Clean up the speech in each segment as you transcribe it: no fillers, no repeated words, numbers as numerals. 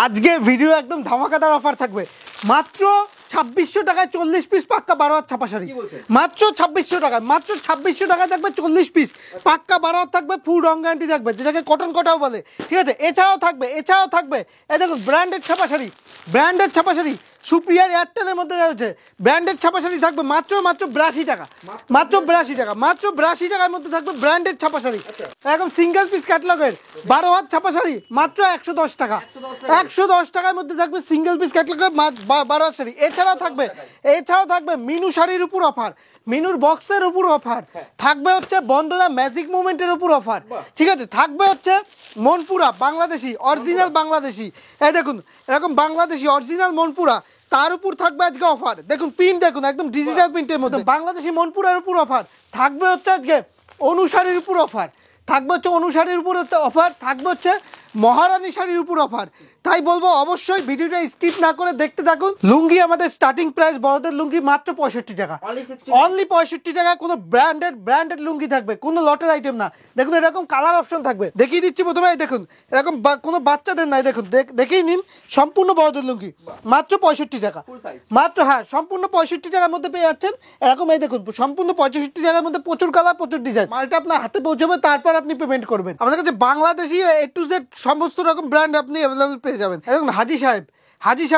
আজকে ভিডিও একদম ধামাকাদার অফার থাকবে মাত্র 2600 টাকায় 40 পিস পাক্কা 12 হাত ছাপা শাড়ি মাত্র 2600 টাকায় মাত্র 2600 টাকায় থাকবে 40 পিস পাক্কা 12 হাত থাকবে ফুল রং গ্যারান্টি থাকবে যেটাকে কটন কটাও বলে ঠিক আছে এছাড়াও থাকবে এই দেখুন ব্র্যান্ডেড ছাপা শাড়ি সুপ্রিয়ার এয়ারটেলের মধ্যে রয়েছে ব্র্যান্ডেড ছাপা শাড়ি থাকবে মাত্র 82 টাকা মাত্র 82 টাকার মধ্যে থাকবে ব্র্যান্ডেড ছাপা শাড়ি এরকম সিঙ্গেল পিস ক্যাটালগের 12 হাত ছাপা শাড়ি মাত্র 110 টাকা 110 টাকার মধ্যে থাকবে সিঙ্গেল পিস ক্যাটালগের 12 হাত শাড়ি এছাড়াও থাকবে মিনু শাড়ির উপর অফার মিনুর বক্সের উপর অফার থাকবে হচ্ছে বন্দনা ম্যাজিক মুভমেন্টের উপর অফার ঠিক আছে থাকবে হচ্ছে মনপুরা বাংলাদেশি অরিজিনাল বাংলাদেশি এই দেখুন এরকম বাংলাদেশি অরিজিনাল মনপুরা তার উপর থাকবে আজকে অফার দেখুন প্রিন্ট দেখুন একদম ডিজিটাল প্রিন্টের মধ্যে বাংলাদেশি মনপুরার উপর অফার থাকবে হচ্ছে আজকে অনুসারীর উপর অফার থাকবে হচ্ছে অনুসারীর উপর অফার থাকবে হচ্ছে মহারানী শাড়ির উপর অফার তাই বলবো অবশ্যই ভিডিওটা স্কিপ না করে দেখতে থাকুন লুঙ্গি আমাদের স্টার্টিং প্রাইস বড়দের লুঙ্গি মাত্র 65 টাকা অনলি 65 টাকা কোনো ব্র্যান্ডেড লুঙ্গি থাকবে কোনো লটের আইটেম না দেখুন এরকম কালার অপশন থাকবে দেখিয়ে দিচ্ছি প্রথমে দেখুন এরকম কোনো বাচ্চাদের নাই দেখুন দেখেই নিন সম্পূর্ণ বড়দের লুঙ্গি মাত্র 65 টাকা মাত্র হ্যাঁ সম্পূর্ণ 65 টাকার মধ্যে পেয়ে যাচ্ছেন এরকম এই দেখুন সম্পূর্ণ 65 টাকার মধ্যে প্রচুর কালার প্রচুর ডিজাইন মালটা আপনার হাতে পৌঁছাবে তারপর আপনি পেমেন্ট করবেন আমাদের কাছে বাংলাদেশি এ টু জেড সমস্ত রকম ব্র্যান্ড আপনি অ্যাভেলেবল পেয়ে যাবেন দেখুন হাজি সাহেব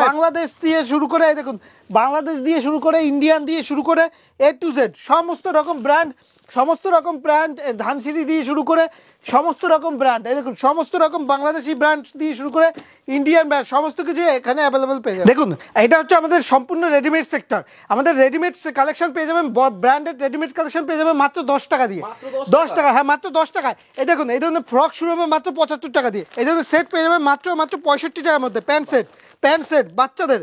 বাংলাদেশ দিয়ে শুরু করে দেখুন বাংলাদেশ দিয়ে শুরু করে ইন্ডিয়ান দিয়ে শুরু করে এ টু জেড সমস্ত রকম ব্র্যান্ড ধানসিঁড়ি দিয়ে শুরু করে সমস্ত রকম ব্র্যান্ড এই দেখুন সমস্ত রকম বাংলাদেশি ব্র্যান্ড দিয়ে শুরু করে ইন্ডিয়ান ব্র্যান্ড সমস্ত কিছু এখানে অ্যাভেলেবল পেয়ে যাবেন দেখুন এটা হচ্ছে আমাদের সম্পূর্ণ রেডিমেড সেক্টর আমাদের রেডিমেড কালেকশন পেয়ে যাবেন ব্র্যান্ডেড রেডিমেড কালেকশন পেয়ে যাবেন মাত্র 10 টাকা দিয়ে 10 টাকা হ্যাঁ মাত্র 10 টাকায় এই দেখুন এই ধরনের ফ্রক শুরু হবে মাত্র 75 টাকা দিয়ে এই ধরনের সেট পেয়ে যাবেন মাত্র 65 টাকার মধ্যে প্যান্ট সেট বাচ্চাদের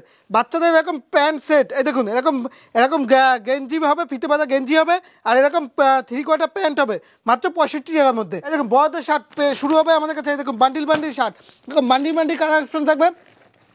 এরকম প্যান্ট সেট এই দেখুন এরকম গেঞ্জি হবে ফিতে বাঁধা গেঞ্জি হবে আর এরকম 3/4 প্যান্ট হবে মাত্র 65 টাকার মধ্যে এই দেখুন বড়দের শার্ট শুরু হবে আমাদের কাছে এই দেখুন বান্ডিল শার্ট এরকম বান্ডিল কালেকশন থাকবে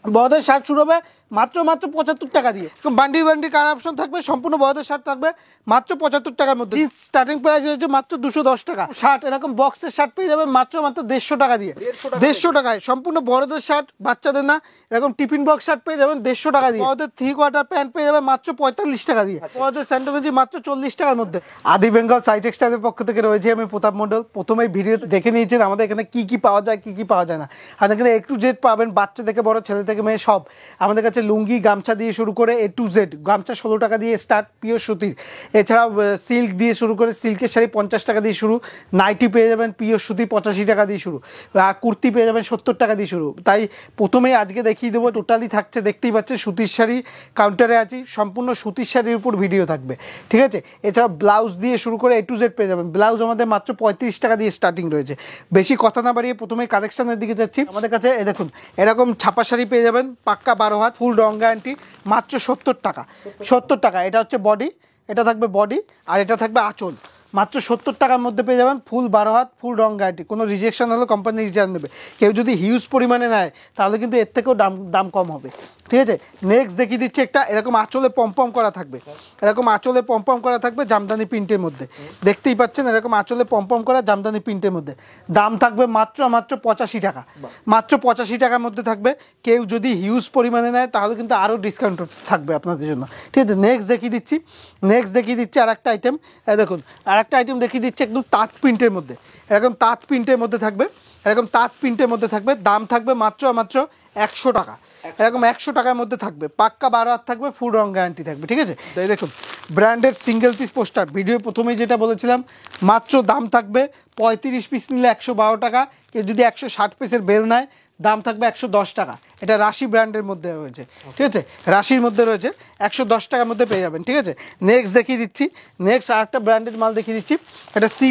বড়দের শার্ট শুরু হবে মাত্র 75 টাকা দিয়ে বান্ডি কালার অপশন থাকবে সম্পূর্ণ বড়দের শার্ট থাকবে মাত্র 75 টাকার মধ্যে জিন্স স্টার্টিং প্রাইস হচ্ছে মাত্র 210 টাকা শার্ট এরকম বক্সের শার্ট পেয়ে যাবে মাত্র 150 টাকা দিয়ে 150 টাকায় সম্পূর্ণ বড়দের শার্ট বাচ্চাদের না এরকম টিফিন বক্স শার্ট পেয়ে যাবেন 150 টাকা দিয়ে বড়দের 3/4 প্যান্ট পেয়ে যাবে মাত্র 45 টাকা দিয়ে বড়দের স্যান্ডোলজি মাত্র 40 টাকার মধ্যে আদি বেঙ্গল সাই টেক্সটাইলের পক্ষ থেকে রয়েছে আমি প্রতাপ মণ্ডল প্রথমেই ভিডিও দেখে নিয়েছেন আমাদের এখানে কি পাওয়া যায় কি পাওয়া যায় না আমাদের এখানে একটু জেড পাবেন বাচ্চা থেকে বড় ছেলে থেকে মেয়ে সব আমাদের কাছে লুঙ্গি গামছা দিয়ে শুরু করে এ টু জেড গামছা 16 টাকা দিয়ে স্টার্ট পিওর সুতির এছাড়াও সিল্ক দিয়ে শুরু করে সিল্কের শাড়ি 50 টাকা দিয়ে শুরু নাইটি পেয়ে যাবেন পিওর সুতি 85 টাকা দিয়ে শুরু কুর্তি পেয়ে যাবেন 70 টাকা দিয়ে শুরু তাই প্রথমেই আজকে দেখিয়ে দেবো টোটালি থাকছে দেখতেই পাচ্ছেন সুতির শাড়ি কাউন্টারে আছি সম্পূর্ণ সুতির শাড়ির উপর ভিডিও থাকবে ঠিক আছে এছাড়াও ব্লাউজ দিয়ে শুরু করে এ টু জেড পেয়ে যাবেন ব্লাউজ আমাদের মাত্র 35 টাকা দিয়ে স্টার্টিং রয়েছে বেশি কথা না বাড়িয়ে প্রথমেই কালেকশনের দিকে যাচ্ছি আমাদের কাছে দেখুন এরকম ছাপা শাড়ি পেয়ে যাবেন পাক্কা 12 হাত ফুল রং গ্যারান্টি মাত্র 70 টাকা এটা হচ্ছে বডি এটা থাকবে বডি আর এটা থাকবে আঁচল মাত্র 70 টাকার মধ্যে পেয়ে যাবেন ফুল 12 হাত ফুল রং গ্যারান্টি কোনো রিজেকশন হলে কোম্পানি রিটার্ন দেবে কেউ যদি হিউজ পরিমাণে নেয় তাহলে কিন্তু এর থেকেও দাম কম হবে ঠিক আছে নেক্সট দেখিয়ে দিচ্ছি একটা এরকম আঁচলে পম্পম করা থাকবে জামদানি প্রিন্টের মধ্যে দেখতেই পাচ্ছেন এরকম আঁচলে পম্পম করা জামদানি প্রিন্টের মধ্যে দাম থাকবে মাত্র 85 টাকা মাত্র 85 টাকার মধ্যে থাকবে কেউ যদি হিউজ পরিমাণে নেয় তাহলে কিন্তু আরও ডিসকাউন্ট থাকবে আপনাদের জন্য ঠিক আছে নেক্সট দেখিয়ে দিচ্ছি আর একটা আইটেম দেখুন আরেকটা আইটেম দেখিয়ে দিচ্ছি একদম তাঁত প্রিন্টের মধ্যে এরকম তাঁত প্রিন্টের মধ্যে থাকবে দাম থাকবে মাত্র 100 টাকা এরকম 100 টাকার মধ্যে থাকবে পাক্কা 12 হাত থাকবে ফুল রং গ্যারান্টি থাকবে ঠিক আছে তাই দেখুন branded single piece poster video প্রথমেই যেটা বলেছিলাম মাত্র দাম থাকবে 35 পিস নিলে 112 টাকা কেউ যদি 160 পিসের বেল নেয় দাম থাকবে 110 টাকা এটা রাশি ব্র্যান্ডের মধ্যে রয়েছে ঠিক আছে রাশির মধ্যে রয়েছে 110 টাকার মধ্যে পেয়ে যাবেন ঠিক আছে নেক্সট দেখিয়ে দিচ্ছি আরেকটা ব্র্যান্ডেড মাল দেখিয়ে দিচ্ছি এটা সি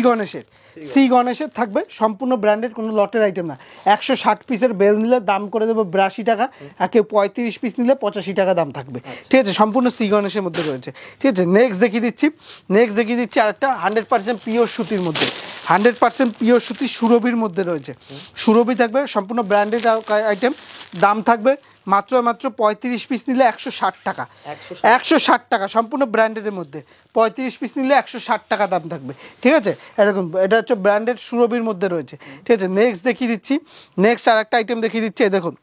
গণেশের থাকবে সম্পূর্ণ ব্র্যান্ডেড কোনো লটের আইটেম না 160 পিসের বেল নিলে দাম করে দেবো 82 টাকা আর কেউ 35 পিস নিলে 85 টাকা দাম থাকবে ঠিক আছে সম্পূর্ণ সি গণেশের মধ্যে রয়েছে ঠিক আছে নেক্সট দেখিয়ে দিচ্ছি আরেকটা 100% পিওর সুতির মধ্যে 100% পিওর সুতি সুরভির মধ্যে রয়েছে সুরভি থাকবে সম্পূর্ণ ব্র্যান্ডেড আইটেম দাম থাকবে মাত্র 35 পিস নিলে 160 টাকা 160 টাকা সম্পূর্ণ ব্র্যান্ডের মধ্যে 35 পিস নিলে 160 টাকা দাম থাকবে ঠিক আছে এরকম এটা হচ্ছে ব্র্যান্ডেড সুরভির মধ্যে রয়েছে ঠিক আছে নেক্সট দেখিয়ে দিচ্ছি আর একটা আইটেম দেখিয়ে দিচ্ছি দেখুন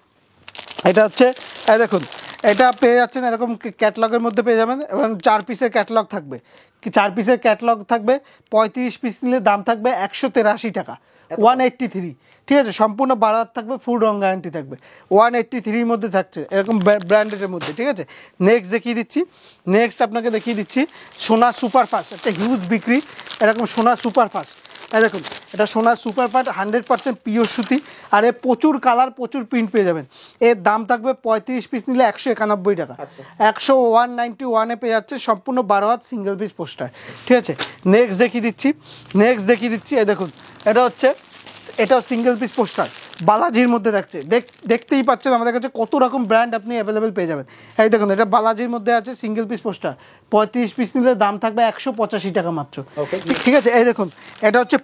এটা হচ্ছে এই দেখুন, এটা পেয়ে যাচ্ছেন এরকম ক্যাটলগের মধ্যে পেয়ে যাবেন এবং 4 পিসের ক্যাটলগ থাকবে, 4 পিসের ক্যাটলগ থাকবে। 35 পিস নিলে দাম থাকবে 183 টাকা, 183। ঠিক আছে, সম্পূর্ণ 12 হাত থাকবে, ফুল রং গ্যারান্টি থাকবে, 183-র মধ্যে থাকছে এরকম ব্র্যান্ডেডের মধ্যে। ঠিক আছে, নেক্সট দেখিয়ে দিচ্ছি, নেক্সট আপনাকে দেখিয়ে দিচ্ছি সোনা সুপারফাস্ট, একটা হিউজ বিক্রি এরকম সোনা সুপারফাস্ট। এই দেখুন, এটা সোনা সুপারফাস্ট 100% পিওর সুতি, আর এর প্রচুর কালার প্রচুর প্রিন্ট পেয়ে যাবেন। এর দাম থাকবে 35 পিস নিলে 191 টাকা, 191 পেয়ে যাচ্ছে, সম্পূর্ণ 12 হাত সিঙ্গেল পিস পোস্টার। ঠিক আছে, নেক্সট দেখিয়ে দিচ্ছি, এই দেখুন, এটাও সিঙ্গেল পিস পোস্টার বালাজির মধ্যে থাকছে। দেখতেই পাচ্ছেন আমাদের কাছে কত রকম ব্র্যান্ড আপনি অ্যাভেলেবেল পেয়ে যাবেন। এই দেখুন, এটা বালাজির মধ্যে আছে, সিঙ্গেল পিস পোস্টার, 35 পিস নিলে দাম থাকবে 185 টাকা মাত্র। ঠিক আছে, এই দেখুন, এটা হচ্ছে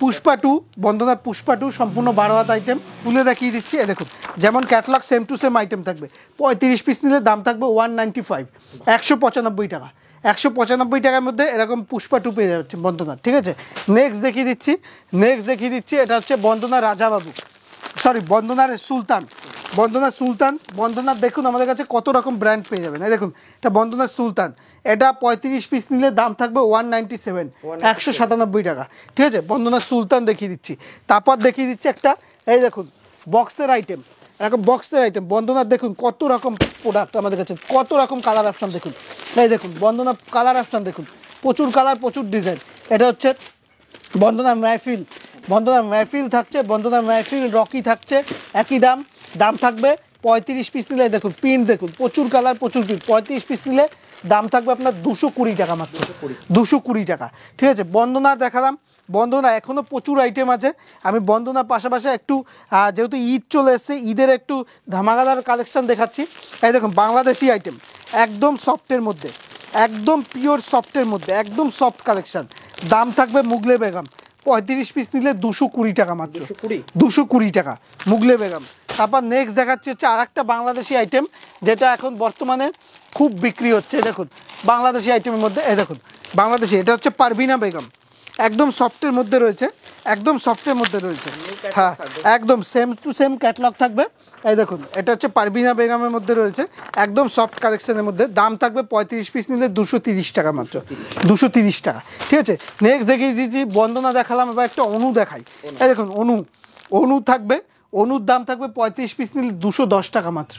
পুষ্পা টু বন্দনার পুষ্পা টু, সম্পূর্ণ 12 হাত আইটেম, তুলে দেখিয়ে দিচ্ছি। এই দেখুন, যেমন catalogue same to same item থাকবে, 35 পিস নিলে দাম থাকবে 195, 195 টাকা, 195 টাকার মধ্যে এরকম পুষ্পা টু পেয়ে যাচ্ছে বন্দনার। ঠিক আছে, নেক্সট দেখিয়ে দিচ্ছি, এটা হচ্ছে বন্দনার রাজাবাবু, সরি বন্দনার সুলতান, বন্দনার দেখুন আমাদের কাছে কত রকম ব্র্যান্ড পেয়ে যাবেন। এই দেখুন, এটা বন্দনার সুলতান, এটা 35 পিস নিলে দাম থাকবে 197, 197 টাকা। ঠিক আছে, বন্দনার সুলতান দেখিয়ে দিচ্ছি। তারপর দেখিয়ে দিচ্ছি একটা, এই দেখুন বক্সের আইটেম, এরকম বক্সের আইটেম বন্দনার, দেখুন কত রকম প্রোডাক্ট আমাদের কাছে, কত রকম কালার অপশান দেখুন। এই দেখুন বন্দনা কালার অপশান দেখুন, প্রচুর কালার প্রচুর ডিজাইন। এটা হচ্ছে বন্দনা মেহফিল থাকছে, বন্দনা মেহফিল রকি থাকছে, একই দাম থাকবে 35 পিস নিলে, দেখুন প্রিন্ট দেখুন, প্রচুর কালার প্রচুর প্রিন্ট, 35 পিস নিলে দাম থাকবে আপনার 220 টাকা মাত্র, 220 টাকা। ঠিক আছে, বন্দনার দেখালাম, বন্দনা এখনও প্রচুর আইটেম আছে। আমি বন্দনার পাশাপাশি একটু যেহেতু ঈদ চলে এসছে, ঈদের একটু ধামাকাদার কালেকশন দেখাচ্ছি। এই দেখুন, বাংলাদেশি আইটেম, একদম সফটের মধ্যে, একদম পিওর সফটের মধ্যে, একদম সফট কালেকশন, দাম থাকবে মুগলে বেগম, 35 পিস নিলে 220 টাকা মাত্র, 220 টাকা মুগলে বেগম। তারপর নেক্সট দেখাচ্ছি হচ্ছে আর একটা বাংলাদেশি আইটেম, যেটা এখন বর্তমানে খুব বিক্রি হচ্ছে। দেখুন বাংলাদেশি আইটেমের মধ্যে, এই দেখুন বাংলাদেশি, এটা হচ্ছে পারভিনা বেগম, একদম সফটের মধ্যে রয়েছে, হ্যাঁ একদম সেম টু সেম ক্যাটলগ থাকবে। এই দেখুন, এটা হচ্ছে পারভিনা বেগমের মধ্যে রয়েছে, একদম সফট কালেকশনের মধ্যে, দাম থাকবে 35 পিস নিলে 230 টাকা মাত্র, 230 টাকা। ঠিক আছে, নেক্সট দেখিয়ে দিচ্ছি, বন্দনা দেখালাম, এবার একটা অনু দেখাই। এই দেখুন, অনু থাকবে, অনুর দাম থাকবে 35 পিস নিলে 210 টাকা মাত্র,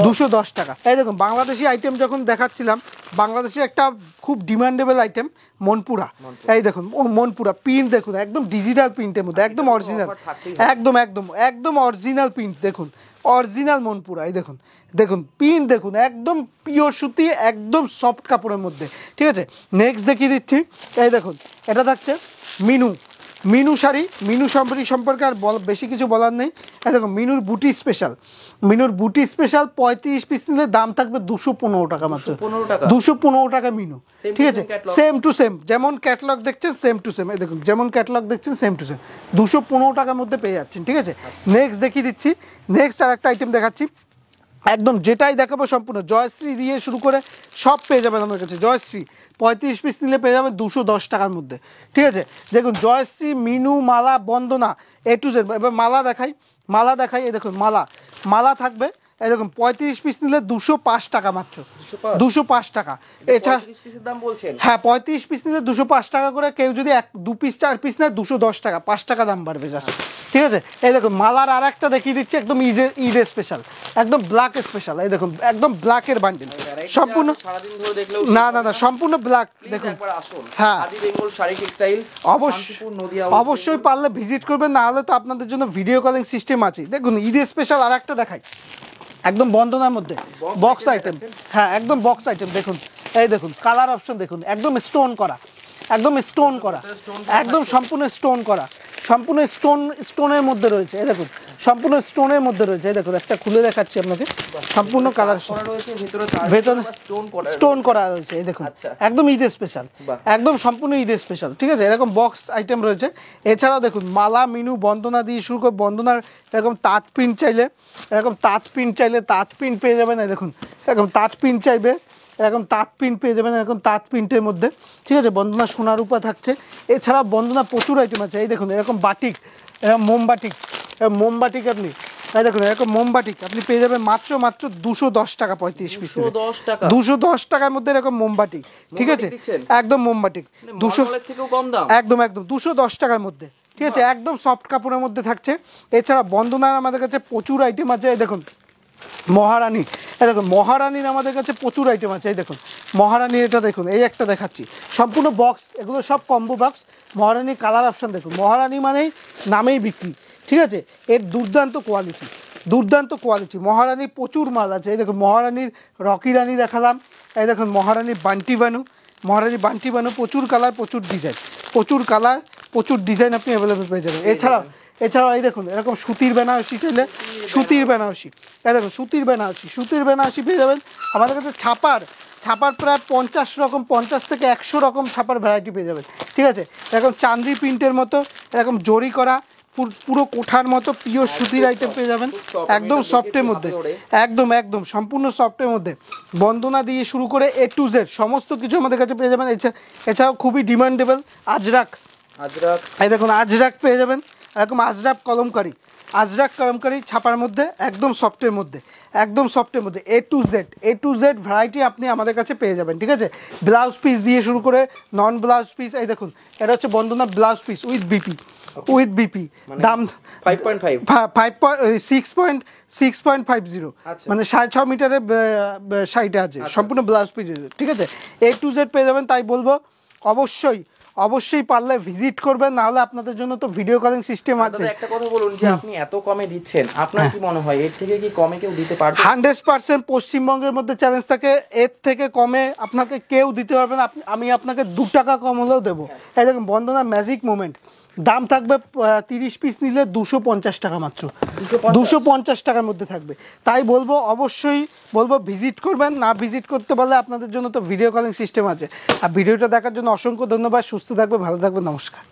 210 টাকা। এই দেখুন, বাংলাদেশি আইটেম যখন দেখাচ্ছিলাম, বাংলাদেশি একটা খুব ডিমান্ডেবল আইটেম মনপুরা। এই দেখুন মনপুরা প্রিন্ট দেখুন, একদম ডিজিটাল প্রিন্টের মধ্যে, একদম অরিজিনাল, একদম অরিজিনাল প্রিন্ট, দেখুন অরিজিনাল মনপুরা। এই দেখুন প্রিন্ট দেখুন, একদম পিওর সুতি, একদম সফট কাপড়ের মধ্যে। ঠিক আছে, নেক্সট দেখিয়ে দিচ্ছি। এই দেখুন, এটা থাকছে মিনু শাড়ি, মিনু সম্পর্কে আর বেশি কিছু বলার নেই। দেখুন মিনুর বুটি স্পেশাল, 35 পিস নিলে দাম থাকবে 215 টাকা মাত্র, 215 টাকা মিনু। ঠিক আছে, সেম টু সেম, যেমন ক্যাটলগ দেখছেন সেম টু সেম, এই দেখুন যেমন ক্যাটলগ দেখছেন সেম টু সেম, 215 টাকার মধ্যে পেয়ে যাচ্ছেন। ঠিক আছে, নেক্সট দেখিয়ে দিচ্ছি, নেক্সট আর একটা আইটেম দেখাচ্ছি, একদম যেটাই দেখাবো সম্পূর্ণ জয়শ্রী দিয়ে শুরু করে সব পেয়ে যাবেন আমার কাছে। জয়শ্রী 35 পিস নিলে পেয়ে যাবেন 210 টাকার মধ্যে। ঠিক আছে, দেখুন জয়শ্রী, মিনু, মালা, বন্দনা, এ টু জেড। এবার মালা দেখাই, এই দেখুন মালা থাকবে, এই দেখুন 35 পিস নিলে 205 টাকা মাত্র, 205 টাকা। এছাড়া হ্যাঁ 35 পিস নিলে 205 টাকা করে, কেউ যদি 2 পিস 4 পিস নেয় 210 টাকা, 5 টাকা দাম বাড়বে জাস্ট। ঠিক আছে, এই দেখুন মালার আর একটা দেখিয়ে দিচ্ছি, একদম ঈদের স্পেশাল, একদম ব্ল্যাক স্পেশাল। এই দেখুন একদম ব্ল্যাকের বান্ডিল, সম্পূর্ণ না সম্পূর্ণ ব্ল্যাক। দেখুন হ্যাঁ, অবশ্যই পারলে ভিজিট করবেন, না হলে তো আপনাদের জন্য ভিডিও কলিং সিস্টেম আছে। দেখুন ঈদের স্পেশাল আর একটা দেখাই, একদম বন্দনার মধ্যে বক্স আইটেম, হ্যাঁ একদম বক্স আইটেম। দেখুন এই দেখুন কালার অপশন দেখুন, একদম স্টোন করা, একদম সম্পূর্ণ স্টোন করা, সম্পূর্ণ স্টোনের মধ্যে রয়েছে। এই দেখুন সম্পূর্ণ স্টোনের মধ্যে রয়েছে। এই দেখুন একটা খুলে দেখাচ্ছি আপনাকে, সম্পূর্ণ কালার ভেতরে স্টোন করা রয়েছে। এই দেখুন একদম ঈদের স্পেশাল, একদম সম্পূর্ণ ঈদের স্পেশাল। ঠিক আছে, এরকম বক্স আইটেম রয়েছে। এছাড়াও দেখুন মালা, মিনু, বন্দনা দিয়ে শুরু করে, বন্দনার এরকম তাঁত প্রিন্ট চাইলে, তাঁত প্রিন্ট পেয়ে যাবেন। এই দেখুন এরকম তাঁত প্রিন্ট চাইবে, এরকম তাঁত প্রিন্ট পেয়ে যাবেন, এরকম তাঁত প্রিন্টের মধ্যে। ঠিক আছে, বন্দনা সোনার রূপা থাকছে। এছাড়া বন্দনা প্রচুর আইটেম আছে। এই দেখুন এরকম বাটিক, এরকম মোমবাটিক আপনি এই দেখুন এরকম মোমবাটিক আপনি পেয়ে যাবেন মাত্র 210 টাকা 35 পিস, 210 টাকা, 210 টাকার মধ্যে এরকম মোমবাটিক, ঠিক আছে একদম মোমবাটিক 200 থেকেও কম দাম, একদম 210 টাকার মধ্যে, ঠিক আছে একদম সফট কাপড়ের মধ্যে থাকছে। এছাড়া বন্ধনার আমাদের কাছে প্রচুর আইটেম আছে। এই দেখুন মহারানী, এই দেখুন মহারানীর আমাদের কাছে প্রচুর আইটেম আছে। এই দেখুন মহারানীর এটা দেখুন, এই একটা দেখাচ্ছি সম্পূর্ণ বক্স, এগুলো সব কম্বো বক্স। মহারানীর কালার অপশান দেখুন, মহারানী মানেই নামেই বিক্রি, ঠিক আছে এর দুর্দান্ত কোয়ালিটি, দুর্দান্ত কোয়ালিটি। মহারানীর প্রচুর মাল আছে। এই দেখুন মহারানীর রকি রানী দেখালাম, এই দেখুন মহারানীর বান্টি বানু, মহারানীর বান্টি বানু প্রচুর কালার, প্রচুর ডিজাইন, প্রচুর কালার, প্রচুর ডিজাইন আপনি অ্যাভেলেবেল পেয়ে যাবেন। এছাড়াও এই দেখুন এরকম সুতির বেনারসি চাইলে সুতির বেনারসি, এই দেখুন সুতির বেনারসি পেয়ে যাবেন আমাদের কাছে। ছাপার প্রায় 50 রকম, 50 থেকে 100 রকম ছাপার ভ্যারাইটি পেয়ে যাবেন, ঠিক আছে এরকম চান্দি প্রিন্টের মতো, এরকম জরি করা পুরো কোঠার মতো পিওর সুতির আইটেম পেয়ে যাবেন, একদম সফটের মধ্যে, একদম সম্পূর্ণ সফটের মধ্যে। বন্দনা দিয়ে শুরু করে A to Z সমস্ত কিছু আমাদের কাছে পেয়ে যাবেন। এছাড়াও খুবই ডিমান্ডেবল আজরাক, এই দেখুন আজরাক পেয়ে যাবেন, এরকম আজরাক কলমকারি ছাপার মধ্যে, একদম সফটের মধ্যে, A to Z ভ্যারাইটি আপনি আমাদের কাছে পেয়ে যাবেন, ঠিক আছে ব্লাউজ পিস দিয়ে শুরু করে নন ব্লাউজ পিস। এই দেখুন এটা হচ্ছে বন্দনা ব্লাউজ পিস উইথ বিপি, দাম 6.50, মানে 6.5 মিটারের সাইডে আছে সম্পূর্ণ ব্লাউজ পিস, ঠিক আছে A to Z পেয়ে যাবেন। তাই বলবো অবশ্যই পারলে ভিজিট করবেন, না হলে আপনাদের জন্য তো ভিডিও কলিং সিস্টেম আছে। একটা কথা বলুন যে আপনি এত কমে দিচ্ছেন, আপনার কি মনে হয় এর থেকে কি কমে কেউ দিতে পারবে? 100% পশ্চিমবঙ্গের মধ্যে চ্যালেঞ্জ থাকে, এর থেকে কমে আপনাকে কেউ দিতে পারবে না। আমি আপনাকে 2 টাকা কম হলেও দেবো। এই দেখুন বন্দনা ম্যাজিক মোমেন্ট, দাম থাকবে 30 পিস নিলে 250 টাকা, মাত্র 250 টাকার মধ্যে থাকবে। তাই অবশ্যই বলবো ভিজিট করবেন, না ভিজিট করতে পারলে আপনাদের জন্য তো ভিডিও কলিং সিস্টেম আছে। আর ভিডিওটা দেখার জন্য অসংখ্য ধন্যবাদ। সুস্থ থাকবে, ভালো থাকবে, নমস্কার।